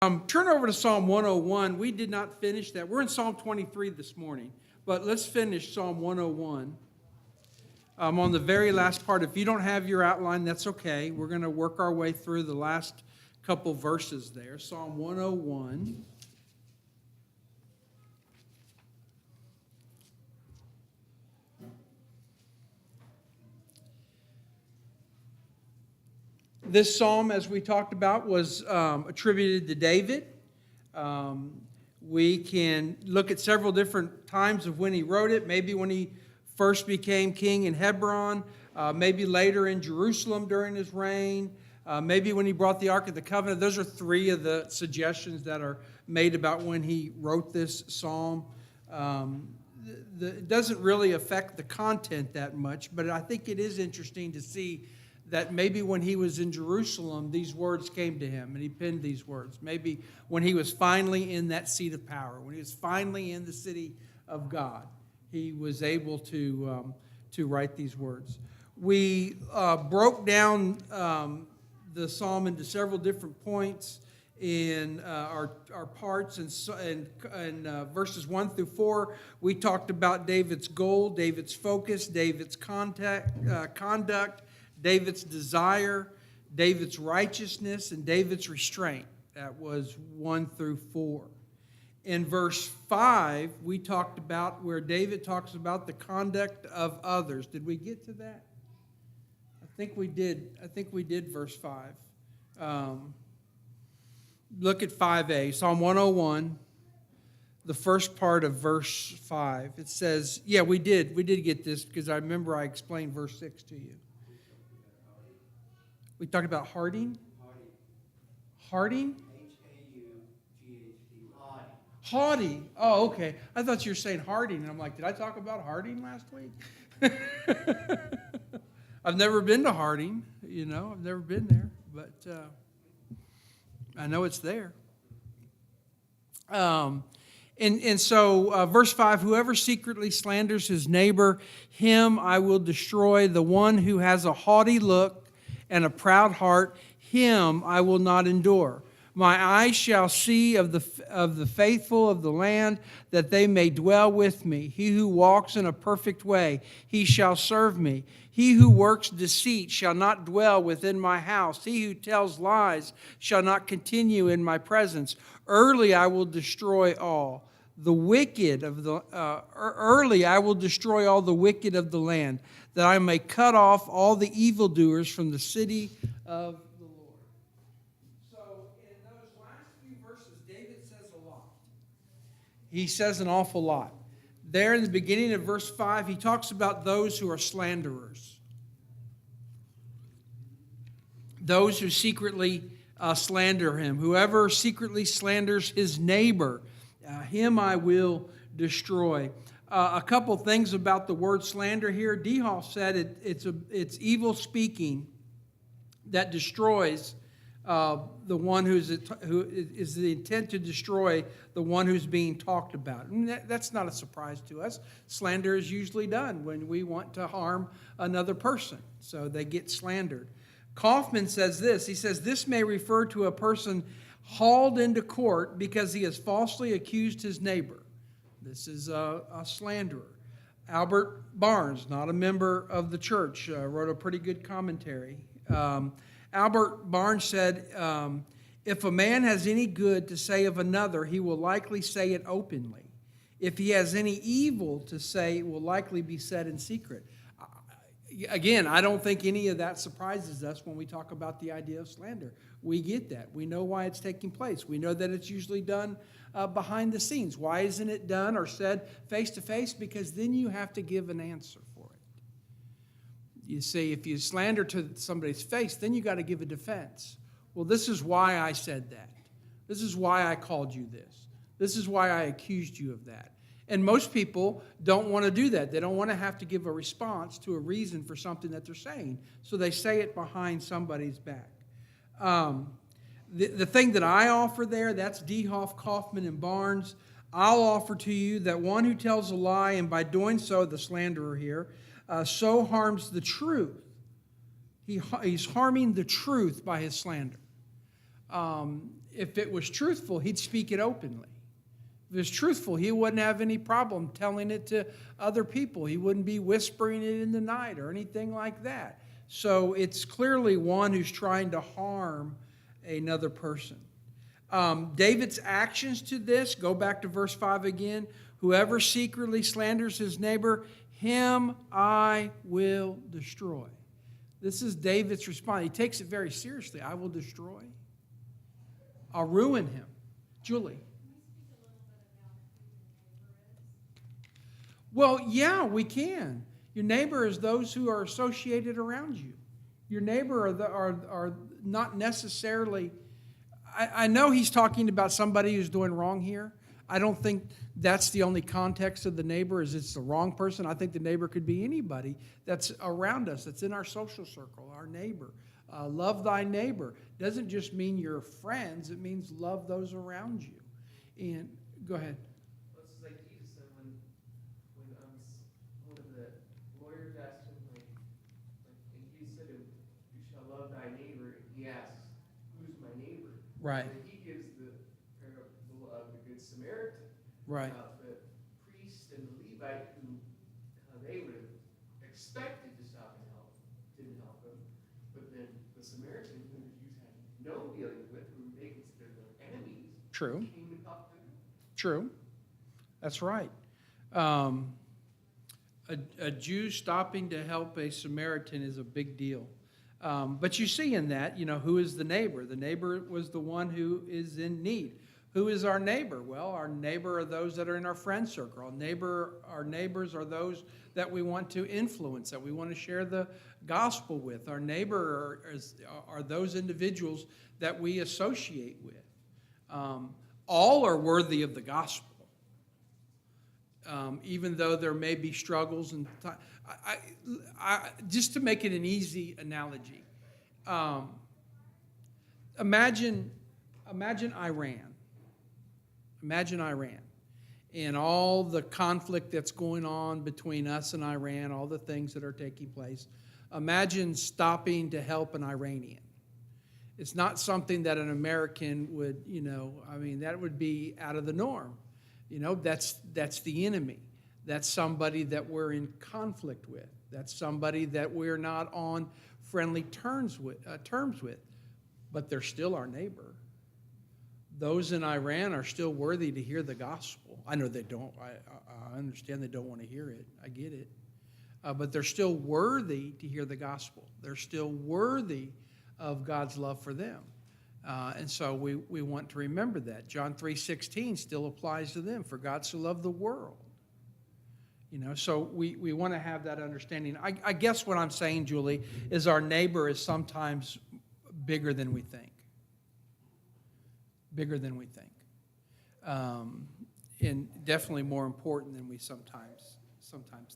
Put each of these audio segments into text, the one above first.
Turn over to Psalm 101. We did not finish that. We're in Psalm 23 this morning, but let's finish Psalm 101. On the very last part. If you don't have your outline, that's okay. We're going to work our way through the last couple verses there. Psalm 101. This psalm, as we talked about, was attributed to David. We can look at several different times of when he wrote it. Maybe when he first became king in Hebron, maybe later in Jerusalem during his reign, maybe when he brought the Ark of the Covenant. Those are three of the suggestions that are made about when he wrote this psalm. It doesn't really affect the content that much, but I think it is interesting to see that maybe when he was in Jerusalem, these words came to him, and he penned these words. Maybe when he was finally in that seat of power, when he was finally in the city of God, he was able to write these words. We broke down the psalm into several different points in our parts, and verses 1 through 4, we talked about David's goal, David's focus, David's conduct, David's desire, David's righteousness, and David's restraint. That was 1 through 4. In verse 5, we talked about where David talks about the conduct of others. Did we get to that? I think we did verse 5. Look at 5a, Psalm 101, the first part of verse 5. It says, yeah, we did get this because I remember I explained verse 6 to you. We talked about Harding? Harding? H-A-U-G-H-T. Haughty. Oh, okay. I thought you were saying Harding. And I'm like, did I talk about Harding last week? I've never been to Harding. I've never been there. But I know it's there. So verse 5, whoever secretly slanders his neighbor, him I will destroy. The one who has a haughty look and a proud heart, him I will not endure. My eyes shall see of the faithful of the land, that they may dwell with me. He who walks in a perfect way, he shall serve me. He who works deceit shall not dwell within my house. He who tells lies shall not continue in my presence. Early I will destroy all the wicked of the early I will destroy all the wicked of the land, that I may cut off all the evildoers from the city of the Lord. So in those last few verses, David says a lot. He says an awful lot. There in the beginning of verse 5, he talks about those who are slanderers. Those who secretly slander him. Whoever secretly slanders his neighbor, him I will destroy. A couple things about the word slander here. Dehall said it's evil speaking that destroys the one who is the intent to destroy the one who's being talked about. And that's not a surprise to us. Slander is usually done when we want to harm another person, so they get slandered. Kaufman says this. He says, this may refer to a person hauled into court because he has falsely accused his neighbor. This is a slanderer. Albert Barnes, not a member of the church, wrote a pretty good commentary. Albert Barnes said, if a man has any good to say of another, he will likely say it openly. If he has any evil to say, it will likely be said in secret. Again, I don't think any of that surprises us when we talk about the idea of slander. We get that. We know why it's taking place. We know that it's usually done behind the scenes. Why isn't it done or said face to face? Because then you have to give an answer for it. You see, if you slander to somebody's face, then you got to give a defense. Well, this is why I said that. This is why I called you this. This is why I accused you of that. And most people don't want to do that. They don't want to have to give a response to a reason for something that they're saying. So they say it behind somebody's back. The thing that I offer there, that's Dehoff, Kaufman, and Barnes. I'll offer to you that one who tells a lie, and by doing so, the slanderer here, so harms the truth. He's harming the truth by his slander. if it was truthful, he'd speak it openly. If it was truthful, he wouldn't have any problem telling it to other people. He wouldn't be whispering it in the night or anything like that. So it's clearly one who's trying to harm another person. David's actions to this, go back to verse 5 again. Whoever secretly slanders his neighbor, him I will destroy. This is David's response. He takes it very seriously. I will destroy. I'll ruin him. Julie. Well, yeah, we can. Your neighbor is those who are associated around you. Your neighbor are not necessarily... I know he's talking about somebody who's doing wrong here. I don't think that's the only context of the neighbor, is it's the wrong person. I think the neighbor could be anybody that's around us, that's in our social circle, our neighbor. Love thy neighbor. Doesn't just mean your friends. It means love those around you. And go ahead. Well, it's like Jesus said when one of the lawyers asked him, and he said, "You shall love thy neighbor." He asks, "Who's my neighbor?" Right. And he gives the parable of the Good Samaritan. Right. The priest and the Levite who they would have expected to stop and help, didn't help him. But then the Samaritan, who the Jews had no dealings with, who they considered their enemies, True. came and helped them. True. That's right. A Jew stopping to help a Samaritan is a big deal. But you see in that, who is the neighbor? The neighbor was the one who is in need. Who is our neighbor? Well, our neighbor are those that are in our friend circle. Our neighbors are those that we want to influence, that we want to share the gospel with. Our neighbor are those individuals that we associate with. All are worthy of the gospel. Even though there may be struggles and just to make it an easy analogy, imagine Iran. Imagine Iran and all the conflict that's going on between us and Iran, all the things that are taking place. Imagine stopping to help an Iranian. It's not something that an American would, that would be out of the norm. That's the enemy. That's somebody that we're in conflict with. That's somebody that we're not on friendly terms with. But they're still our neighbor. Those in Iran are still worthy to hear the gospel. I know they don't. I understand they don't want to hear it. I get it. But they're still worthy to hear the gospel. They're still worthy of God's love for them. And so we want to remember that. John 3:16 still applies to them. For God so loved the world. So we want to have that understanding. I guess what I'm saying, Julie, is our neighbor is sometimes bigger than we think. Bigger than we think. And definitely more important than we sometimes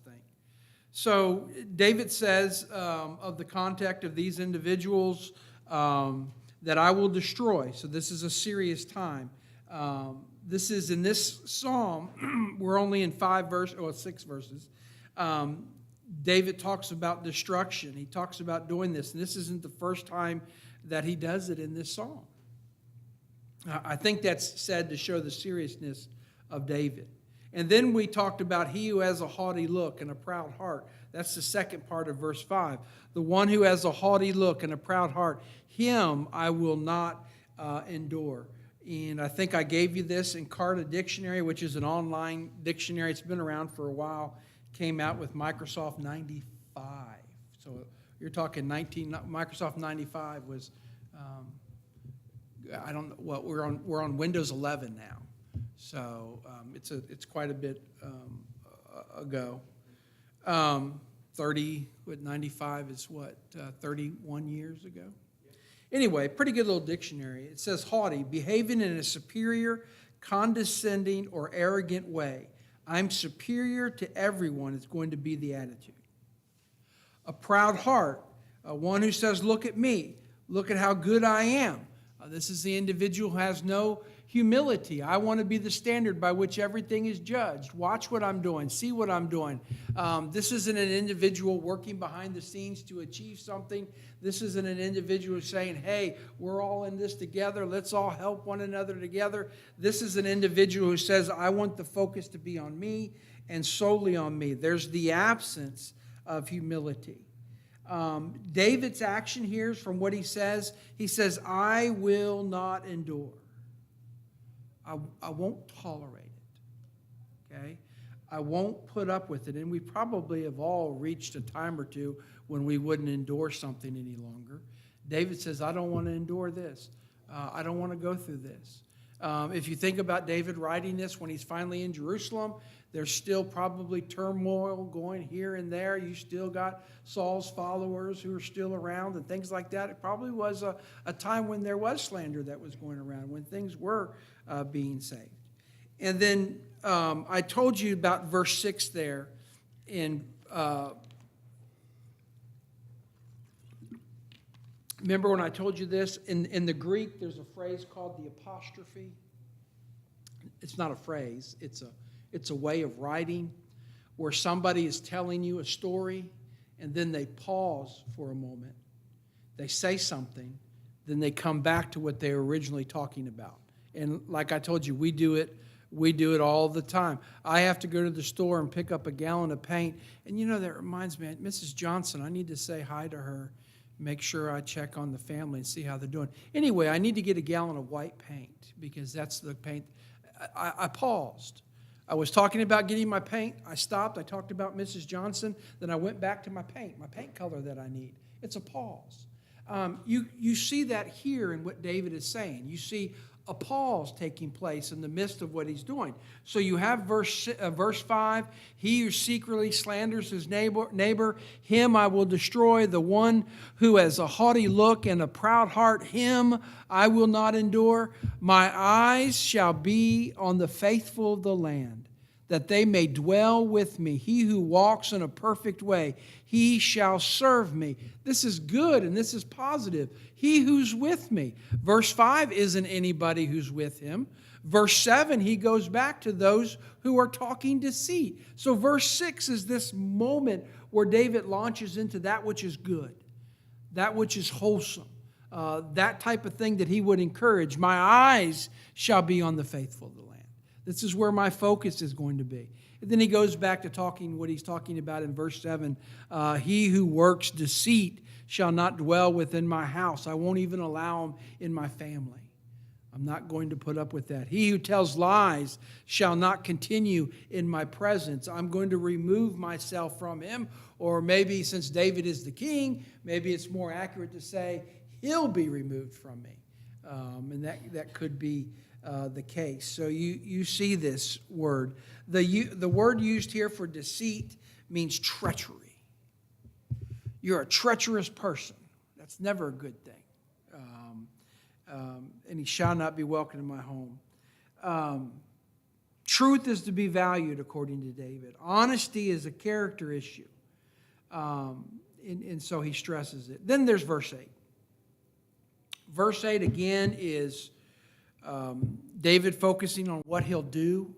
think. So David says of the contact of these individuals that I will destroy. So this is a serious time. This is in this psalm, we're only in 6 verses. David talks about destruction. He talks about doing this. And this isn't the first time that he does it in this psalm. I think that's said to show the seriousness of David. And then we talked about he who has a haughty look and a proud heart. That's the second part of verse 5. The one who has a haughty look and a proud heart, him I will not endure. And I think I gave you this in Carta Dictionary, which is an online dictionary. It's been around for a while. Came out with Microsoft 95. So you're talking Microsoft 95 was, I don't know what, we're on Windows 11 now. So it's quite a bit ago. 95 is what, 31 years ago? Anyway, pretty good little dictionary. It says haughty, behaving in a superior, condescending, or arrogant way. I'm superior to everyone is going to be the attitude. A proud heart, one who says, look at me, look at how good I am. This is the individual who has no humility. I want to be the standard by which everything is judged. Watch what I'm doing. See what I'm doing. This isn't an individual working behind the scenes to achieve something. This isn't an individual saying, hey, we're all in this together. Let's all help one another together. This is an individual who says, I want the focus to be on me and solely on me. There's the absence of humility. David's action here is from what he says. He says, I will not endure. I won't tolerate it. Okay? I won't put up with it. And we probably have all reached a time or two when we wouldn't endure something any longer. David says, I don't want to endure this. I don't want to go through this. If you think about David writing this when he's finally in Jerusalem, there's still probably turmoil going here and there. You still got Saul's followers who are still around and things like that. It probably was a time when there was slander that was going around, when things were being saved. And then I told you about verse 6 there. Remember when I told you this? In the Greek, there's a phrase called the apostrophe. It's not a phrase. It's a way of writing where somebody is telling you a story and then they pause for a moment. They say something, then they come back to what they were originally talking about. And like I told you, we do it all the time. I have to go to the store and pick up a gallon of paint. And that reminds me, Mrs. Johnson, I need to say hi to her, make sure I check on the family and see how they're doing. Anyway, I need to get a gallon of white paint because that's the paint. I paused. I was talking about getting my paint. I stopped. I talked about Mrs. Johnson. Then I went back to my paint color that I need. It's a pause. You see that here in what David is saying. You see a pause taking place in the midst of what he's doing. So you have verse 5, he who secretly slanders his neighbor, him I will destroy. The one who has a haughty look and a proud heart, him I will not endure. My eyes shall be on the faithful of the land, that they may dwell with me. He who walks in a perfect way, he shall serve me. This is good and this is positive. He who's with me. Verse 5 isn't anybody who's with him. Verse 7, he goes back to those who are talking deceit. So verse 6 is this moment where David launches into that which is good, that which is wholesome, that type of thing that he would encourage. My eyes shall be on the faithful of the land. This is where my focus is going to be. And then he goes back to talking what he's talking about in verse 7. He who works deceit shall not dwell within my house. I won't even allow him in my family. I'm not going to put up with that. He who tells lies shall not continue in my presence. I'm going to remove myself from him. Or maybe since David is the king, maybe it's more accurate to say he'll be removed from me. And that could be the case. So you see this word. The word used here for deceit means treachery. You're a treacherous person. That's never a good thing. And he shall not be welcome in my home. Truth is to be valued, according to David. Honesty is a character issue. And so he stresses it. Then there's verse 8. Verse 8 again is David focusing on what he'll do.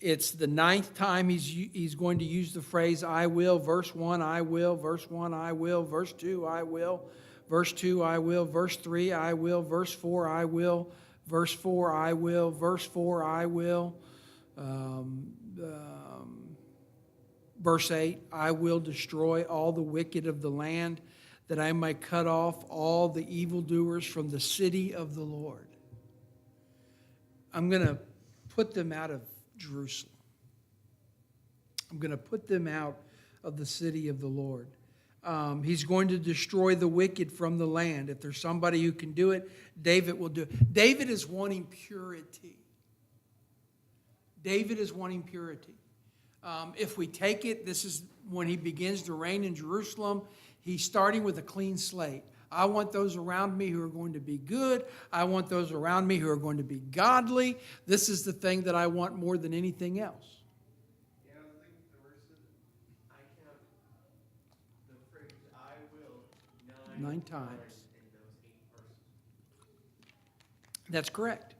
It's the 9th time he's going to use the phrase, I will. Verse 1, I will. Verse 1, I will. Verse 2, I will. Verse 2, I will. Verse 3, I will. Verse 4, I will. Verse 4, I will. Verse 4, I will. Verse 8, I will destroy all the wicked of the land, that I might cut off all the evildoers from the city of the Lord. I'm going to put them out of Jerusalem. I'm going to put them out of the city of the Lord. He's going to destroy the wicked from the land. If there's somebody who can do it, David will do it. David is wanting purity. David is wanting purity. If we take it, this is when he begins to reign in Jerusalem. He's starting with a clean slate. I want those around me who are going to be good. I want those around me who are going to be godly. This is the thing that I want more than anything else. Yeah, I think the verse says, I count the phrase I will 9 times. in those 8 verses. That's correct.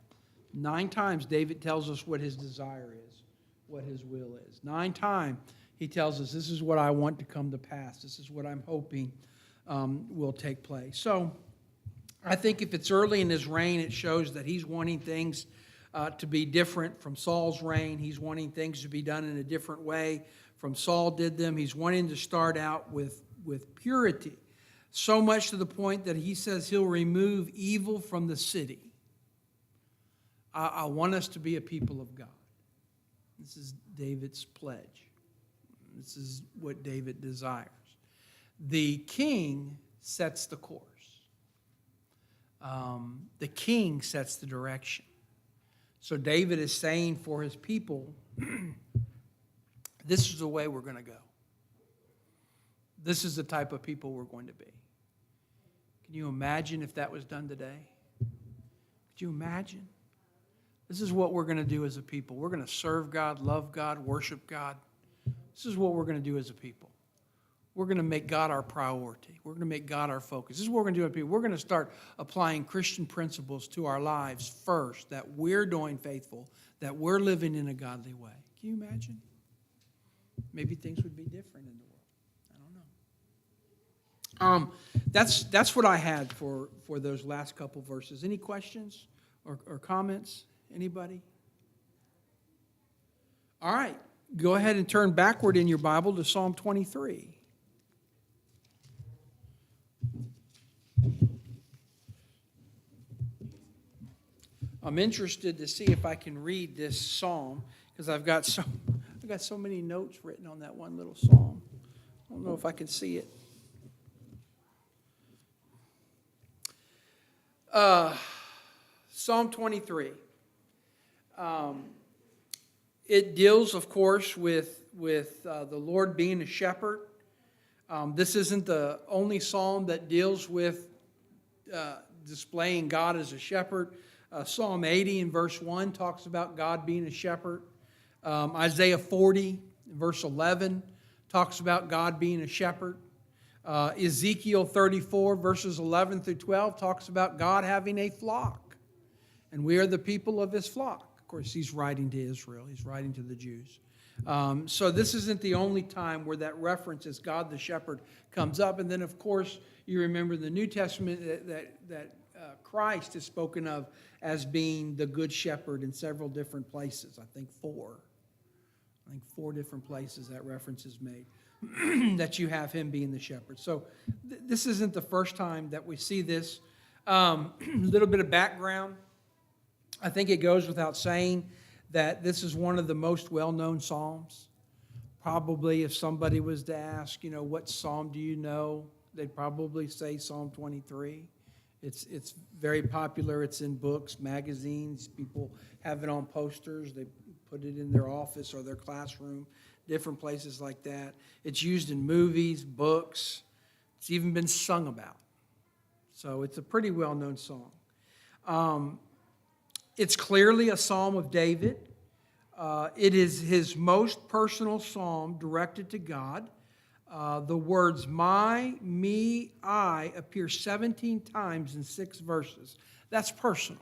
9 times David tells us what his desire is, what his will is. 9 times he tells us, this is what I want to come to pass. This is what I'm hoping will take place. So I think if it's early in his reign, it shows that he's wanting things to be different from Saul's reign. He's wanting things to be done in a different way from Saul did them. He's wanting to start out with purity, so much to the point that he says he'll remove evil from the city. I want us to be a people of God. This is David's pledge. This is what David desires. The king sets the course. The king sets the direction. So David is saying for his people, this is the way we're going to go. This is the type of people we're going to be. Can you imagine if that was done today? Could you imagine? This is what we're going to do as a people. We're going to serve God, love God, worship God. This is what we're going to do as a people. We're going to make God our priority. We're going to make God our focus. This is what we're going to do as a people. We're going to start applying Christian principles to our lives first, that we're doing faithful, that we're living in a godly way. Can you imagine? Maybe things would be different in the world. I don't know. That's what I had for those last couple verses. Any questions or comments? Anybody? All right. Go ahead and turn backward in your Bible to Psalm 23. I'm interested to see if I can read this psalm because I've got so many notes written on that one little psalm. I don't know if I can see it. Psalm 23. It deals, of course, with the Lord being a shepherd. This isn't the only psalm that deals with displaying God as a shepherd. Psalm 80 in verse 1 talks about God being a shepherd. Isaiah 40, verse 11, talks about God being a shepherd. Ezekiel 34, verses 11 through 12, talks about God having a flock. And we are the people of his flock. Of course, he's writing to Israel. He's writing to the Jews. So this isn't the only time where that reference as God the shepherd comes up. And then, of course, you remember the New Testament that Christ is spoken of as being the good shepherd in several different places. I think four different places that reference is made, that you have him being the shepherd. So this isn't the first time that we see this. A little bit of background. I think it goes without saying that this is one of the most well-known psalms. Probably if somebody was to ask, what psalm do you know, they'd probably say Psalm 23. It's very popular. It's in books, magazines. People have it on posters. They put it in their office or their classroom, different places like that. It's used in movies, books. It's even been sung about. So it's a pretty well-known song. It's clearly a psalm of David. It is his most personal psalm directed to God. The words my, me, I appear 17 times in 6 verses. That's personal.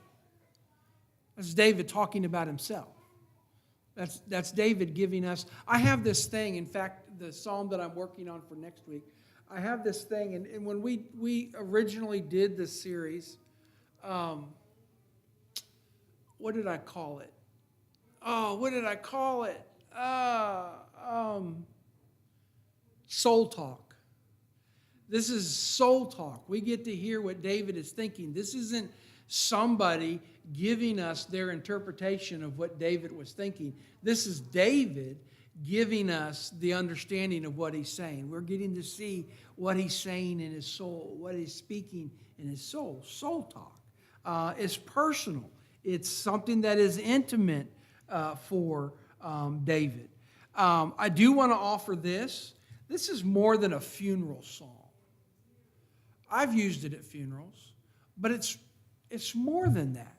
That's David talking about himself. That's David giving us. I have this thing, in fact, the psalm that I'm working on for next week, I have this thing, and when we originally did this series, what did I call it? Soul Talk. This is soul talk. We get to hear what David is thinking. This isn't somebody giving us their interpretation of what David was thinking. This is David giving us the understanding of what he's saying. We're getting to see what he's saying in his soul, what he's speaking in his soul. Soul talk. It's personal. It's something that is intimate for David. I do want to offer this. This is more than a funeral psalm. I've used it at funerals, but it's more than that.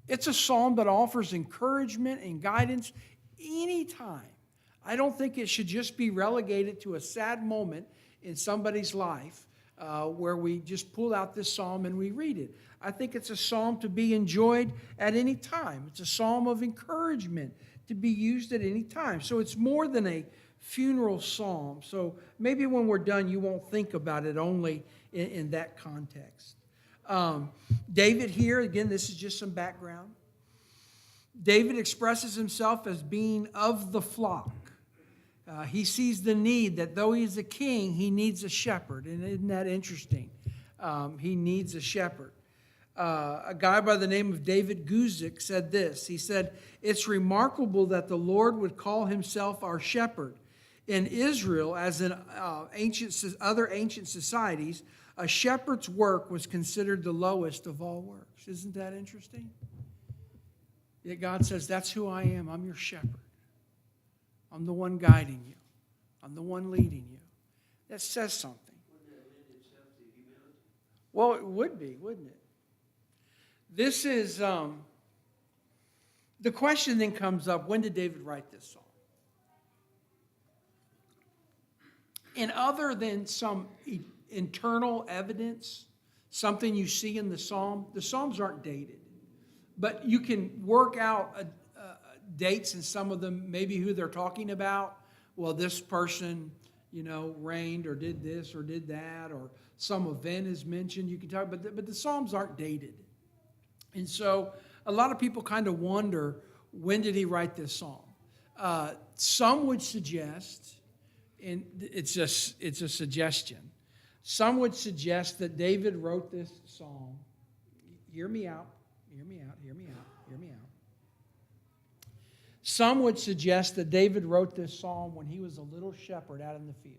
It's a psalm that offers encouragement and guidance anytime. I don't think it should just be relegated to a sad moment in somebody's life. where we just pull out this psalm and we read it. I think it's a psalm to be enjoyed at any time. It's a psalm of encouragement to be used at any time. So it's more than a funeral psalm. So maybe when we're done, you won't think about it only in that context. David here, again, this is just some background. David expresses himself as being of the flock. He sees the need that though he's a king, he needs a shepherd. And isn't that interesting? He needs a shepherd. A guy by the name of David Guzik said this. He said, "It's remarkable that the Lord would call himself our shepherd. In Israel, as in other ancient societies, a shepherd's work was considered the lowest of all works." Isn't that interesting? Yet God says, that's who I am. I'm your shepherd. I'm the one guiding you. I'm the one leading you. That says something. Wouldn't that lend itself to humility? Well, it would be, wouldn't it? This is, the question then comes up, when did David write this psalm? And other than some internal evidence, something you see in the Psalms aren't dated. But you can work out dates in some of them, maybe who they're talking about. Well, this person, reigned or did this or did that, or some event is mentioned. You can talk, but the Psalms aren't dated. And so a lot of people kind of wonder, when did he write this psalm? Some would suggest, and it's a suggestion, some would suggest that David wrote this psalm. Hear me out. Some would suggest that David wrote this psalm when he was a little shepherd out in the field.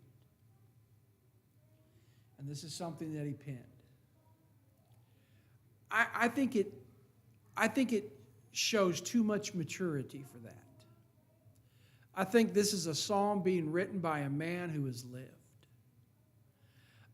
And this is something that he penned. I think it shows too much maturity for that. I think this is a psalm being written by a man who has lived.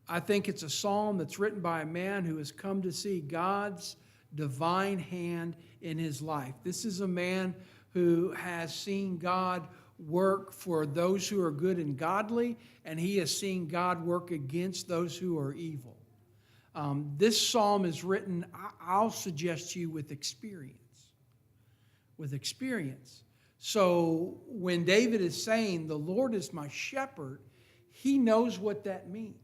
I think it's a psalm that's written by a man who has come to see God's divine hand in his life. This is a man who has seen God work for those who are good and godly, and he has seen God work against those who are evil. This psalm is written, I'll suggest to you, with experience. With experience. So when David is saying, the Lord is my shepherd, he knows what that means.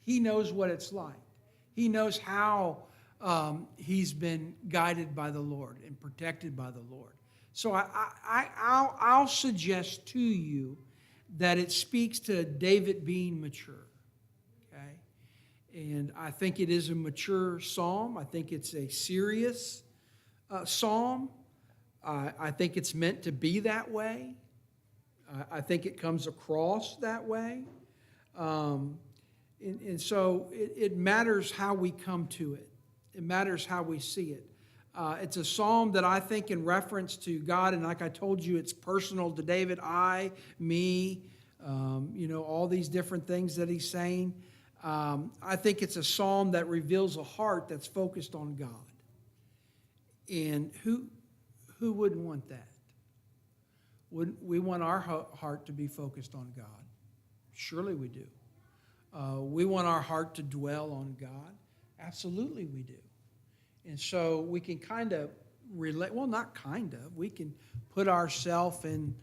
He knows what it's like. He knows how he's been guided by the Lord and protected by the Lord. So I'll suggest to you that it speaks to David being mature. Okay? And I think it is a mature psalm. I think it's a serious psalm. I think it's meant to be that way. I think it comes across that way. And so it matters how we come to it. It matters how we see it. It's a psalm that I think in reference to God, and like I told you, it's personal to David, I, me, all these different things that he's saying. I think it's a psalm that reveals a heart that's focused on God. And who wouldn't want that? We want our heart to be focused on God. Surely we do. We want our heart to dwell on God. Absolutely we do. And so we can kind of relate, well, not kind of, we can put ourselves in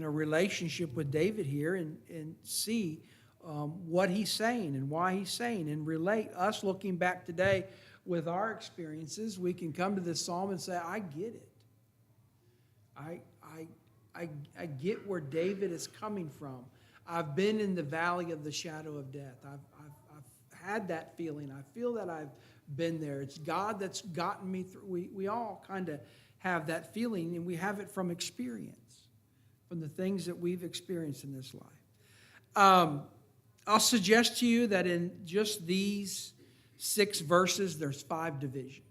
a relationship with David here and see what he's saying and why he's saying and relate. Us looking back today with our experiences, we can come to this psalm and say, I get it. I get where David is coming from. I've been in the valley of the shadow of death. I've had that feeling. I feel that I've been there. It's God that's gotten me through. We all kind of have that feeling, and we have it from experience, from the things that we've experienced in this life. I'll suggest to you that in just these 6 verses, there's 5 divisions.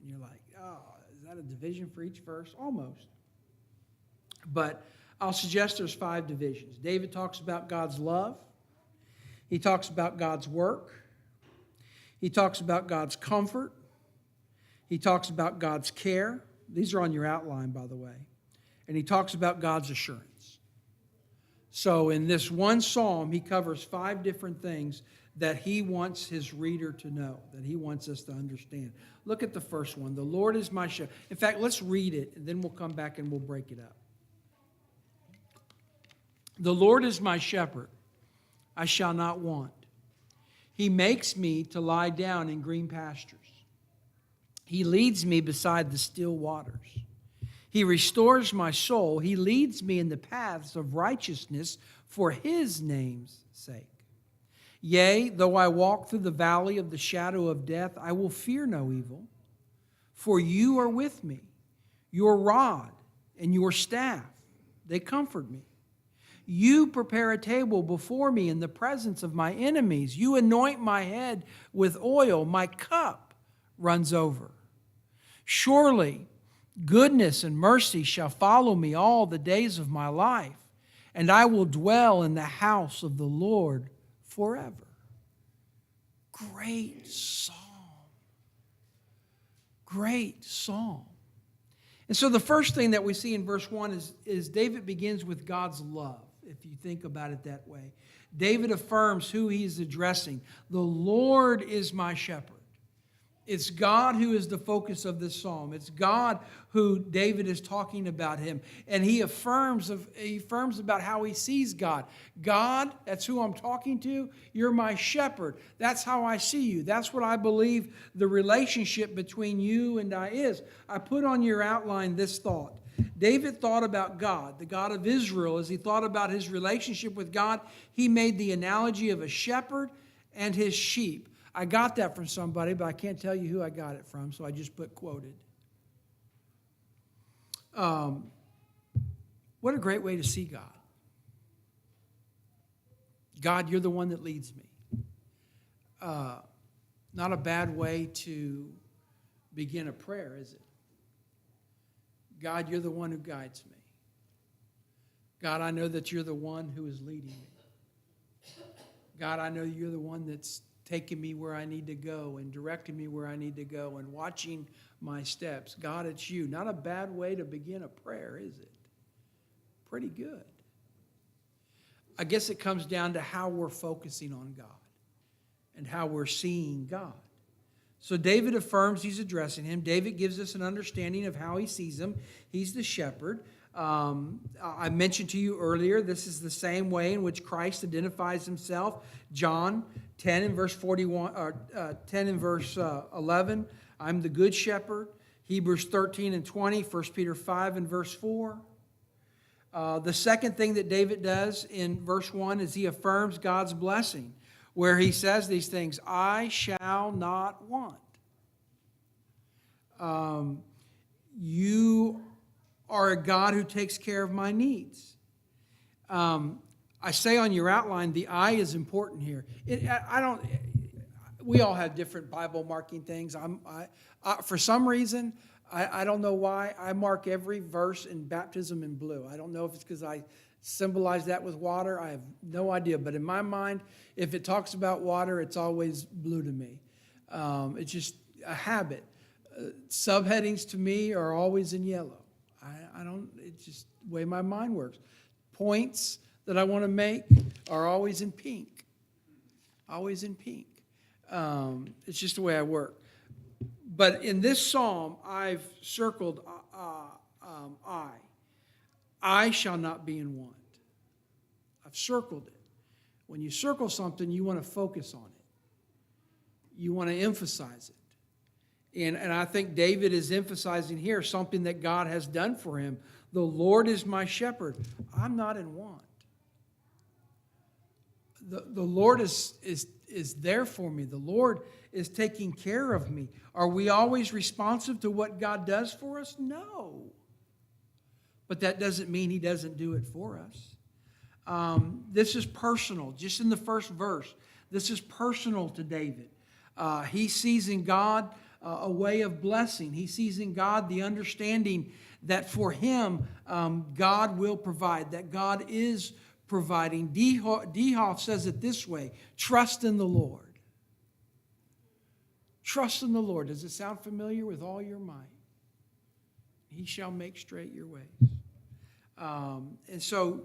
And you're like, oh, is that a division for each verse? Almost. But I'll suggest there's 5 divisions. David talks about God's love. He talks about God's work. He talks about God's comfort. He talks about God's care. These are on your outline, by the way. And he talks about God's assurance. So in this one psalm, he covers 5 different things that he wants his reader to know, that he wants us to understand. Look at the first one. The Lord is my shepherd. In fact, let's read it, and then we'll come back and we'll break it up. The Lord is my shepherd. I shall not want. He makes me to lie down in green pastures. He leads me beside the still waters. He restores my soul. He leads me in the paths of righteousness for his name's sake. Yea, though I walk through the valley of the shadow of death, I will fear no evil, for you are with me. Your rod and your staff, they comfort me. You prepare a table before me in the presence of my enemies. You anoint my head with oil. My cup runs over. Surely goodness and mercy shall follow me all the days of my life, and I will dwell in the house of the Lord forever. Great psalm. Great psalm. And so the first thing that we see in verse 1 is David begins with God's love, if you think about it that way. David affirms who he's addressing. The Lord is my shepherd. It's God who is the focus of this psalm. It's God who David is talking about him. And he affirms about how he sees God. God, that's who I'm talking to. You're my shepherd. That's how I see you. That's what I believe the relationship between you and I is. I put on your outline this thought. David thought about God, the God of Israel. As he thought about his relationship with God, he made the analogy of a shepherd and his sheep. I got that from somebody, but I can't tell you who I got it from, so I just put quoted. What a great way to see God. God, you're the one that leads me. Not a bad way to begin a prayer, is it? God, you're the one who guides me. God, I know that you're the one who is leading me. God, I know you're the one that's taking me where I need to go and directing me where I need to go and watching my steps. God, it's you. Not a bad way to begin a prayer, is it? Pretty good. I guess it comes down to how we're focusing on God and how we're seeing God. So David affirms he's addressing him. David gives us an understanding of how he sees him. He's the shepherd. I mentioned to you earlier, this is the same way in which Christ identifies himself. John 10 and verse 10 and verse 11, I'm the good shepherd. Hebrews 13 and 20, 1 Peter 5 and verse 4. The second thing that David does in verse 1 is he affirms God's blessing, where he says these things, I shall not want. You are a God who takes care of my needs. I say on your outline, the I is important here. We all have different Bible marking things. For some reason, I don't know why, I mark every verse in baptism in blue. I don't know if it's because I symbolize that with water. I have no idea. But in my mind, if it talks about water, it's always blue to me. It's just a habit. Subheadings to me are always in yellow. It's just the way my mind works. Points that I want to make are always in pink. Always in pink. It's just the way I work. But in this psalm, I've circled I shall not be in want. I've circled it. When you circle something, you want to focus on it. You want to emphasize it. And I think David is emphasizing here something that God has done for him. The Lord is my shepherd. I'm not in want. The Lord is there for me. The Lord is taking care of me. Are we always responsive to what God does for us? No. But that doesn't mean he doesn't do it for us. This is personal. Just in the first verse, this is personal to David. He sees in God a way of blessing. He sees in God the understanding that for him, God will provide, that God is providing. Dehoff says it this way, trust in the Lord. Trust in the Lord. Does it sound familiar? With all your might. He shall make straight your ways. And so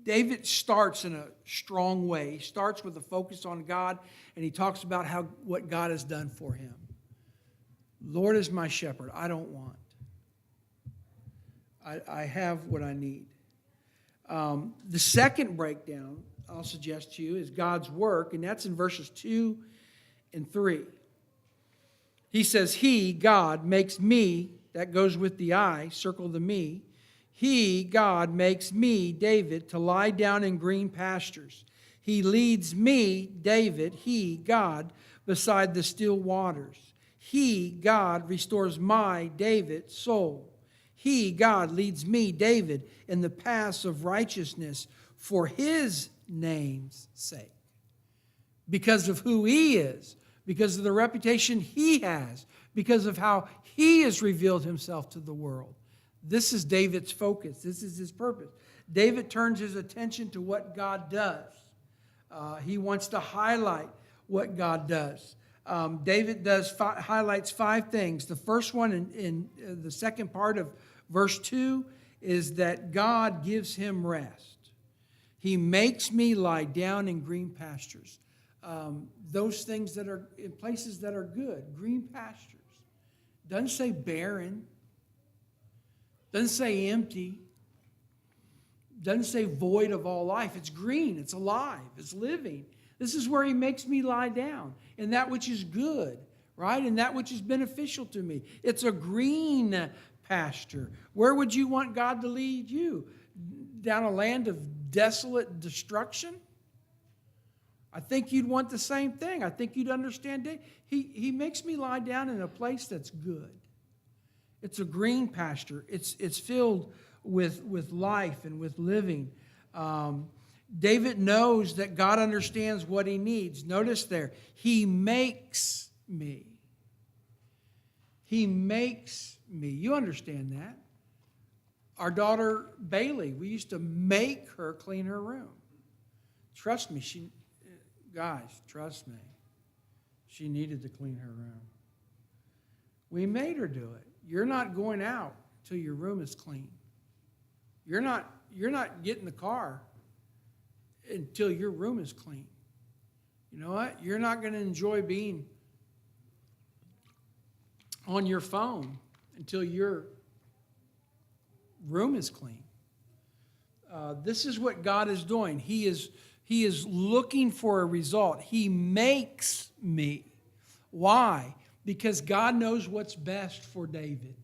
David starts in a strong way. He starts with a focus on God, and he talks about what God has done for him. Lord is my shepherd. I don't want. I have what I need. The second breakdown I'll suggest to you is God's work, and that's in verses 2 and 3. He says, He, God, makes me, that goes with the I, circle the me. He, God, makes me, David, to lie down in green pastures. He leads me, David, He, God, beside the still waters. He, God, restores my, David, soul. He, God, leads me, David, in the paths of righteousness for His name's sake. Because of who He is, because of the reputation He has, because of how He has revealed Himself to the world. This is David's focus. This is his purpose. David turns his attention to what God does. He wants to highlight what God does. David highlights 5 things. The first one in the second part of verse 2 is that God gives him rest. He makes me lie down in green pastures. Those things that are in places that are good, green pastures. Doesn't say barren. Doesn't say empty. Doesn't say void of all life. It's green. It's alive. It's living. This is where He makes me lie down in that which is good, right? And that which is beneficial to me. It's a green pasture. Where would you want God to lead you? Down a land of desolate destruction? I think you'd want the same thing. I think you'd understand it. He makes me lie down in a place that's good. It's a green pasture. It's filled with life and with living. David knows that God understands what he needs. Notice there, He makes me. He makes me. You understand that. Our daughter Bailey, we used to make her clean her room. Trust me, guys, trust me. She needed to clean her room. We made her do it. You're not going out till your room is clean. You're not getting the car until your room is clean. You know what? You're not going to enjoy being on your phone until your room is clean. This is what God is doing. He is looking for a result. He makes me. Why? Because God knows what's best for David.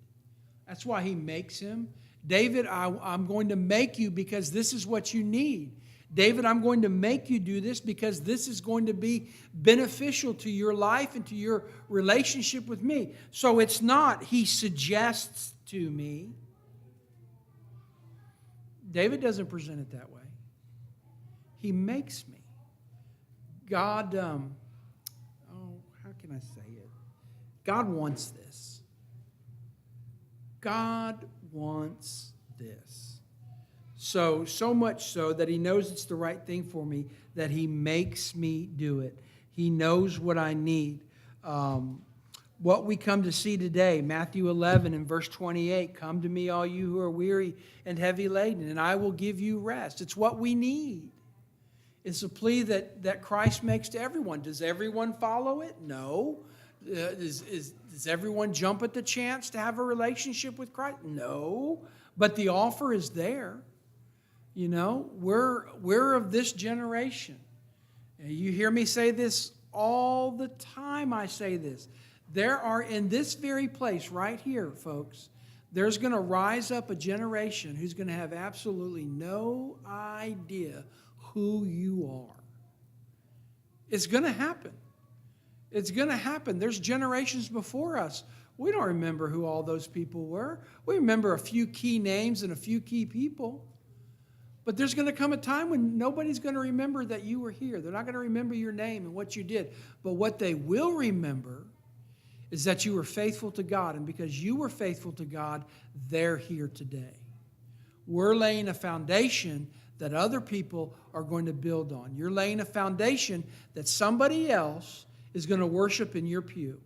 That's why He makes him. David, I'm going to make you because this is what you need. David, I'm going to make you do this because this is going to be beneficial to your life and to your relationship with me. So it's not He suggests to me. David doesn't present it that way. He makes me. God, how can I say it? God wants this. God wants this. So much so that He knows it's the right thing for me, that He makes me do it. He knows what I need. What we come to see today, Matthew 11 and verse 28, come to me all you who are weary and heavy laden, and I will give you rest. It's what we need. It's a plea that Christ makes to everyone. Does everyone follow it? No. Does everyone jump at the chance to have a relationship with Christ? No. But the offer is there. You know, we're of this generation. You hear me say this all the time. I say this. There are, in this very place right here, folks, there's going to rise up a generation who's going to have absolutely no idea who you are. It's going to happen. It's going to happen. There's generations before us. We don't remember who all those people were. We remember a few key names and a few key people. But there's going to come a time when nobody's going to remember that you were here. They're not going to remember your name and what you did. But what they will remember is that you were faithful to God. And because you were faithful to God, they're here today. We're laying a foundation that other people are going to build on. You're laying a foundation that somebody else is going to worship in your pew.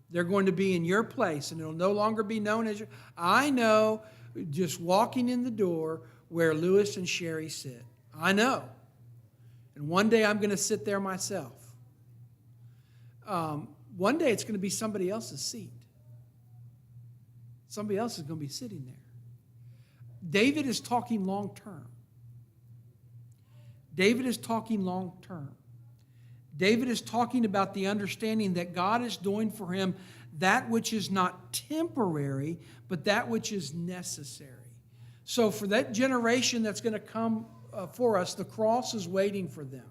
They're going to be in your place, and it'll no longer be known as your... I know, just walking in the door where Lewis and Sherry sit. I know. And one day I'm going to sit there myself. One day it's going to be somebody else's seat. Somebody else is going to be sitting there. David is talking long term. David is talking long term. David is talking about the understanding that God is doing for him that which is not temporary, but that which is necessary. So for that generation that's going to come for us, the cross is waiting for them.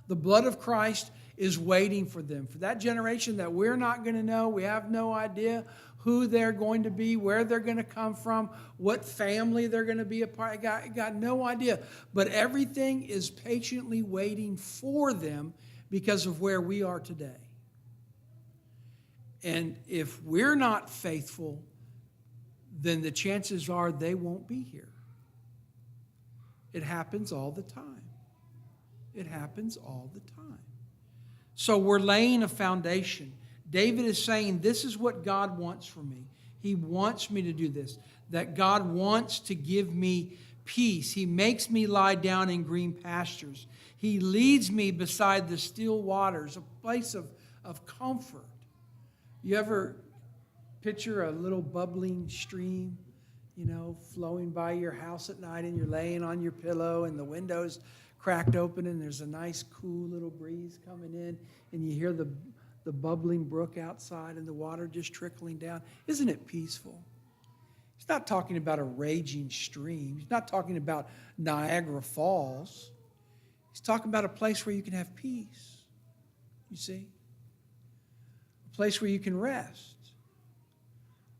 The blood of Christ is waiting for them. For that generation that we're not going to know, we have no idea who they're going to be, where they're going to come from, what family they're going to be a part of. Got no idea. But everything is patiently waiting for them because of where we are today. And if we're not faithful, then the chances are they won't be here. It happens all the time. It happens all the time. So we're laying a foundation. David is saying, this is what God wants from me. He wants me to do this. That God wants to give me peace. He makes me lie down in green pastures. He leads me beside the still waters, a place of comfort. You ever picture a little bubbling stream, flowing by your house at night, and you're laying on your pillow and the window's cracked open and there's a nice cool little breeze coming in and you hear the bubbling brook outside and the water just trickling down? Isn't it peaceful? He's not talking about a raging stream. He's not talking about Niagara Falls. He's talking about a place where you can have peace, you see? A place where you can rest.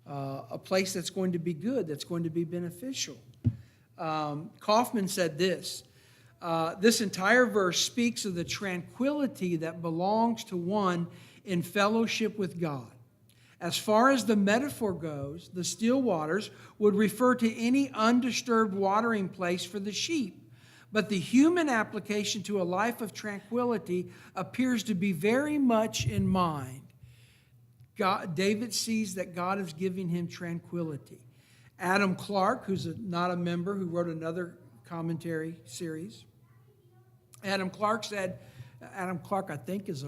A place that's going to be good, that's going to be beneficial. Kaufman said this. This entire verse speaks of the tranquility that belongs to one in fellowship with God. As far as the metaphor goes, the still waters would refer to any undisturbed watering place for the sheep. But the human application to a life of tranquility appears to be very much in mind. David sees that God is giving him tranquility. Adam Clarke, who's not a member, who wrote another commentary series, Adam Clarke, I think, is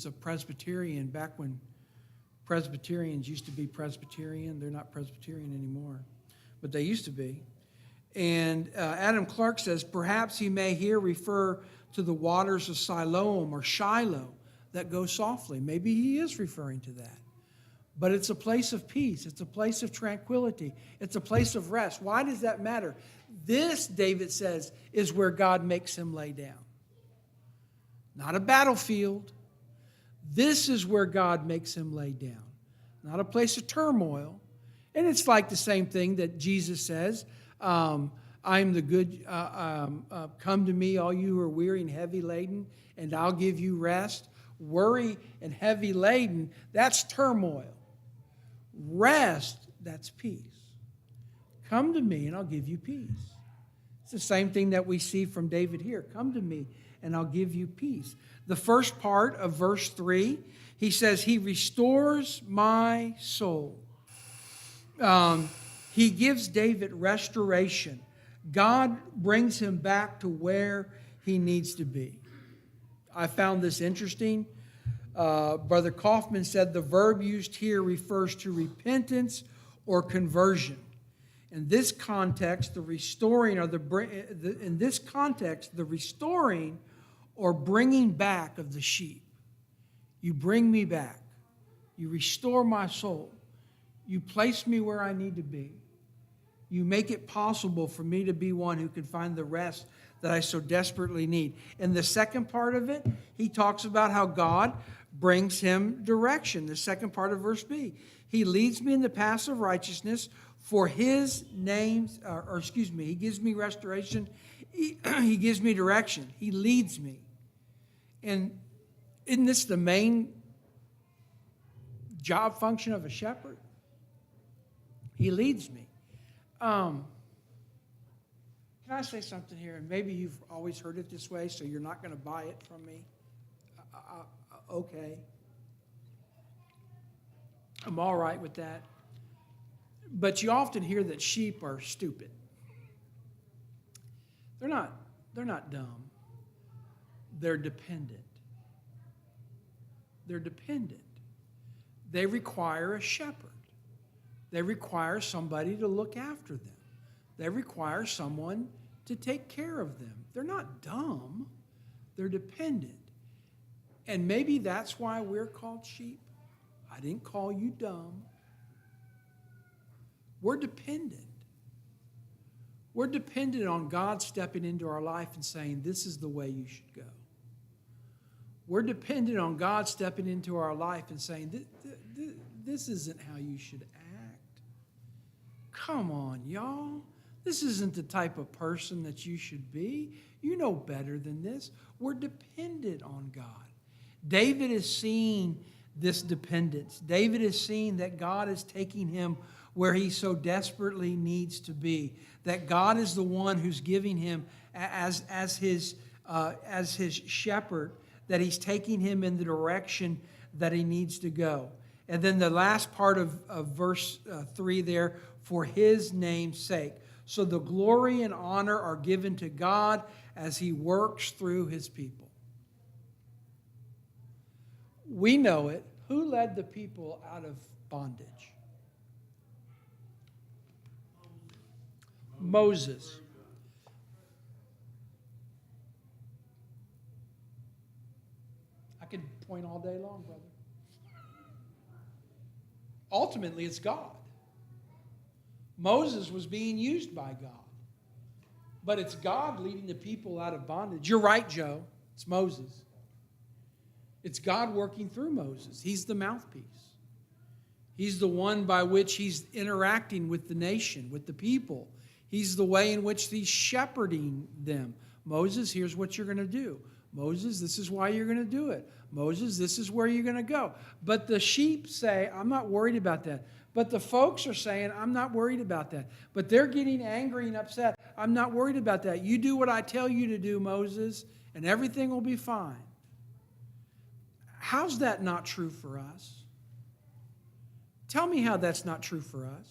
a Presbyterian back when Presbyterians used to be Presbyterian. They're not Presbyterian anymore, but they used to be. And Adam Clarke says, perhaps he may here refer to the waters of Siloam or Shiloh that go softly. Maybe he is referring to that. But it's a place of peace. It's a place of tranquility. It's a place of rest. Why does that matter? This, David says, is where God makes him lay down. Not a battlefield. This is where God makes him lay down. Not a place of turmoil. And it's like the same thing that Jesus says, I am the good, come to me, all you who are weary and heavy laden, and I'll give you rest. Worry and heavy laden, that's turmoil. Rest, that's peace. Come to me and I'll give you peace. It's the same thing that we see from David here. Come to me and I'll give you peace. The first part of verse 3, he says, he restores my soul. He gives David restoration. God brings him back to where he needs to be. I found this interesting. Brother Kaufman said the verb used here refers to repentance or conversion. In this context, the restoring or bringing back of the sheep. You bring me back. You restore my soul. You place me where I need to be. You make it possible for me to be one who can find the rest that I so desperately need. In the second part of it, he talks about how God brings him direction. The second part of verse B. He leads me in the paths of righteousness for his name's, he gives me restoration. He gives me direction. He leads me. And isn't this the main job function of a shepherd? He leads me. Can I say something here? And maybe you've always heard it this way, so you're not going to buy it from me. Okay. I'm all right with that. But you often hear that sheep are stupid. They're not dumb. They're dependent. They're dependent. They require a shepherd. They require somebody to look after them. They require someone to take care of them. They're not dumb. They're dependent. And maybe that's why we're called sheep. I didn't call you dumb. We're dependent. We're dependent on God stepping into our life and saying, this is the way you should go. We're dependent on God stepping into our life and saying, this isn't how you should act. Come on, y'all. This isn't the type of person that you should be. You know better than this. We're dependent on God. David is seeing this dependence. David is seeing that God is taking him where he so desperately needs to be. That God is the one who's giving him as his shepherd, that he's taking him in the direction that he needs to go. And then the last part of verse 3 there, for his name's sake. So the glory and honor are given to God as he works through his people. We know it. Who led the people out of bondage? Moses. I could point all day long, brother. Ultimately, it's God. Moses was being used by God. But it's God leading the people out of bondage. You're right, Joe. It's Moses. It's God working through Moses. He's the mouthpiece. He's the one by which he's interacting with the nation, with the people. He's the way in which he's shepherding them. Moses, here's what you're going to do. Moses, this is why you're going to do it. Moses, this is where you're going to go. But the sheep say, I'm not worried about that. But the folks are saying, I'm not worried about that. But they're getting angry and upset. I'm not worried about that. You do what I tell you to do, Moses, and everything will be fine. How's that not true for us? Tell me how that's not true for us.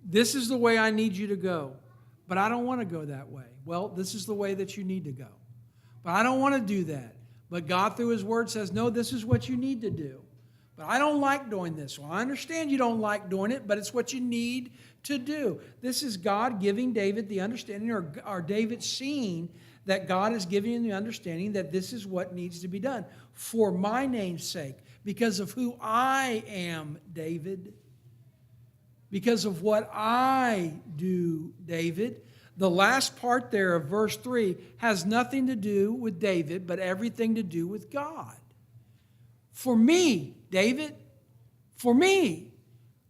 This is the way I need you to go, but I don't want to go that way. Well, this is the way that you need to go. But I don't want to do that. But God, through his word, says, no, this is what you need to do. But I don't like doing this. Well, I understand you don't like doing it, but it's what you need to do. This is God giving David the understanding, or David seeing that God is giving him the understanding that this is what needs to be done for my name's sake, because of who I am, David. Because of what I do, David. The last part there of verse 3 has nothing to do with David, but everything to do with God. For me, David, for me,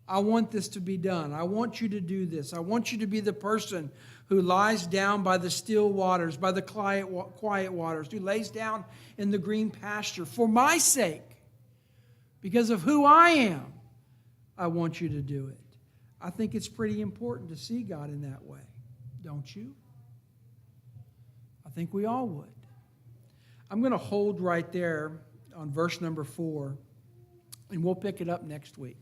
I want this to be done. I want you to do this. I want you to be the person who lies down by the still waters, by the quiet waters, who lays down in the green pasture. For my sake, because of who I am, I want you to do it. I think it's pretty important to see God in that way, don't you? I think we all would. I'm going to hold right there on verse number 4, and we'll pick it up next week.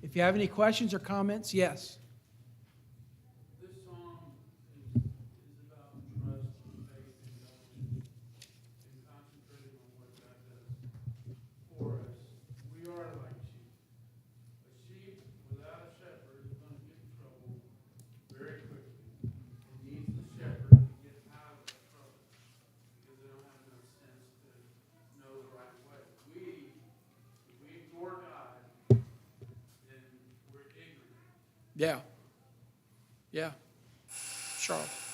If you have any questions or comments, yes. This song is about trust and faith and knowing and concentrating on what God does for us. We are like sheep. A sheep without a shepherd is going to get in trouble very quickly. It needs the shepherd to get out of that trouble because they don't have enough sense to know the right way. If we ignore God, then we're ignorant. Yeah. Yeah. Charles.